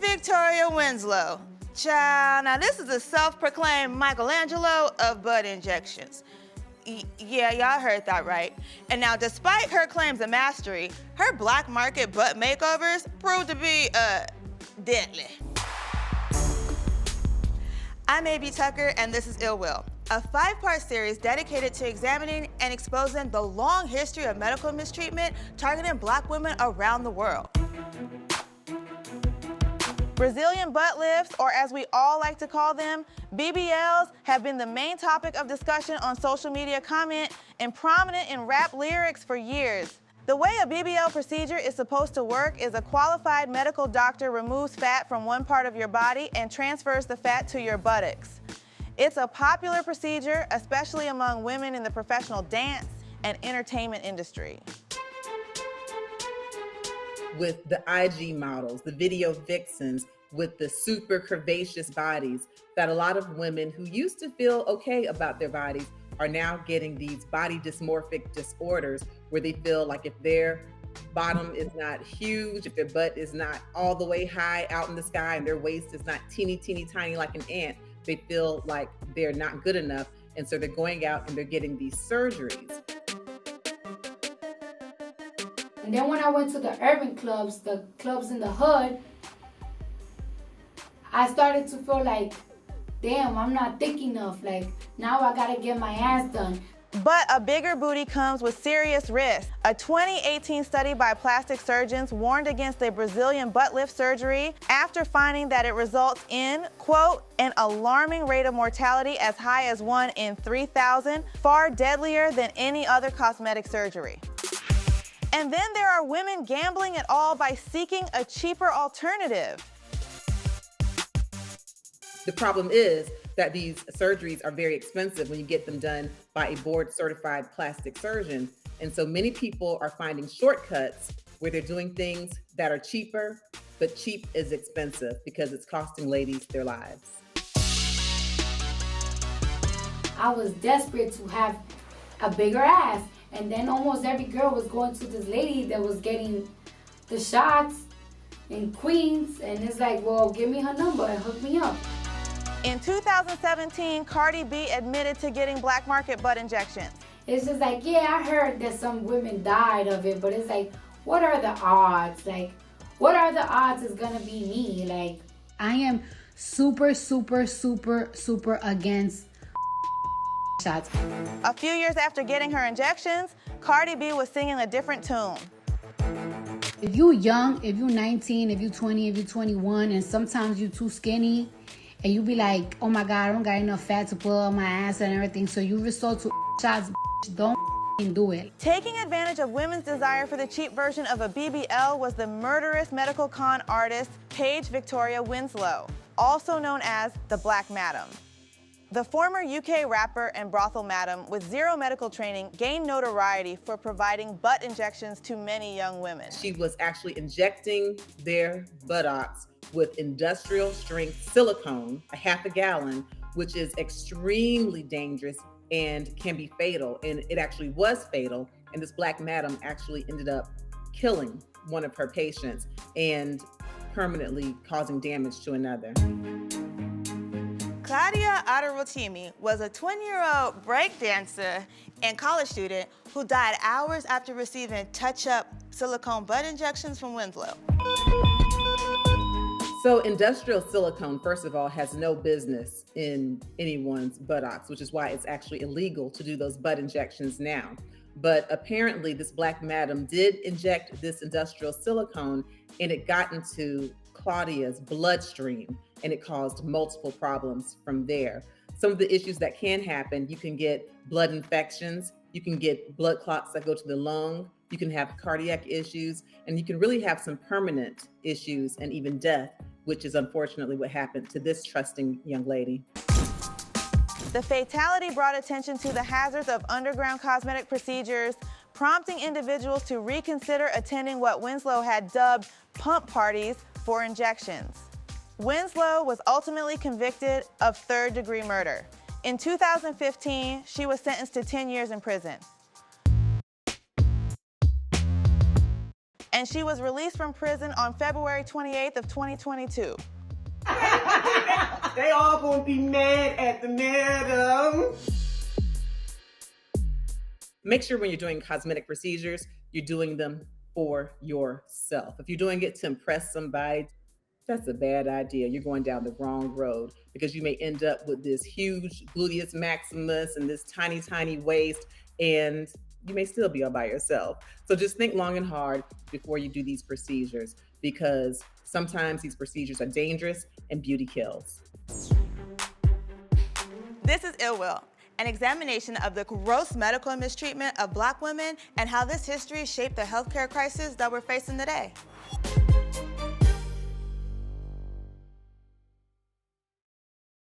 Victoria Windslowe. Child, now this is a self-proclaimed Michelangelo of butt injections. Yeah, y'all heard that right. And now, despite her claims of mastery, her black market butt makeovers proved to be, deadly. I'm A.B. Tucker, and this is Ill Will, a 5-part series dedicated to examining and exposing the long history of medical mistreatment targeting black women around the world. Brazilian butt lifts, or as we all like to call them, BBLs, have been the main topic of discussion on social media comment and prominent in rap lyrics for years. The way a BBL procedure is supposed to work is a qualified medical doctor removes fat from one part of your body and transfers the fat to your buttocks. It's a popular procedure, especially among women in the professional dance and entertainment industry. With the IG models, the video vixens, with the super curvaceous bodies, that a lot of women who used to feel okay about their bodies are now getting these body dysmorphic disorders where they feel like if their bottom is not huge, if their butt is not all the way high out in the sky and their waist is not teeny, teeny, tiny like an ant, they feel like they're not good enough. And so they're going out and they're getting these surgeries. And then when I went to the urban clubs, the clubs in the hood, I started to feel like, damn, I'm not thick enough. Like, now I gotta get my ass done. But a bigger booty comes with serious risks. A 2018 study by plastic surgeons warned against a Brazilian butt lift surgery after finding that it results in, quote, an alarming rate of mortality as high as 1 in 3,000, far deadlier than any other cosmetic surgery. And then there are women gambling it all by seeking a cheaper alternative. The problem is that these surgeries are very expensive when you get them done by a board-certified plastic surgeon. And so many people are finding shortcuts where they're doing things that are cheaper, but cheap is expensive because it's costing ladies their lives. I was desperate to have a bigger ass. And then almost every girl was going to this lady that was getting the shots in Queens. And it's like, well, give me her number and hook me up. In 2017, Cardi B admitted to getting black market butt injections. It's just like, yeah, I heard that some women died of it, but it's like, what are the odds? Like, what are the odds it's gonna be me? Like, I am super, super, super, super against shots. A few years after getting her injections, Cardi B was singing a different tune. If you young, if you 19, if you 20, if you 21, and sometimes you too skinny, and you be like, oh my God, I don't got enough fat to put on my ass and everything, so you resort to shots, don't do it. Taking advantage of women's desire for the cheap version of a BBL was the murderous medical con artist Padge Victoria Windslowe, also known as the Black Madam. The former UK rapper and brothel madam with zero medical training gained notoriety for providing butt injections to many young women. She was actually injecting their buttocks with industrial strength silicone, a half a gallon, which is extremely dangerous and can be fatal. And it actually was fatal. And this Black madam actually ended up killing one of her patients and permanently causing damage to another. Claudia Adarotimi was a 20-year-old breakdancer and college student who died hours after receiving touch-up silicone butt injections from Winslow. So industrial silicone, first of all, has no business in anyone's buttocks, which is why it's actually illegal to do those butt injections now. But apparently this Black madam did inject this industrial silicone and it got into Claudia's bloodstream and it caused multiple problems from there. Some of the issues that can happen, you can get blood infections, you can get blood clots that go to the lung, you can have cardiac issues, and you can really have some permanent issues and even death, which is unfortunately what happened to this trusting young lady. The fatality brought attention to the hazards of underground cosmetic procedures, prompting individuals to reconsider attending what Winslow had dubbed pump parties for injections. Winslow was ultimately convicted of third-degree murder. In 2015, she was sentenced to 10 years in prison. and she was released from prison on February 28th of 2022. They all gonna be mad at the madam. Make sure when you're doing cosmetic procedures, you're doing them for yourself. If you're doing it to impress somebody, that's a bad idea. You're going down the wrong road because you may end up with this huge gluteus maximus and this tiny, tiny waist, and you may still be all by yourself. So just think long and hard before you do these procedures, because sometimes these procedures are dangerous and beauty kills. This is Ill Will, an examination of the gross medical mistreatment of Black women and how this history shaped the healthcare crisis that we're facing today.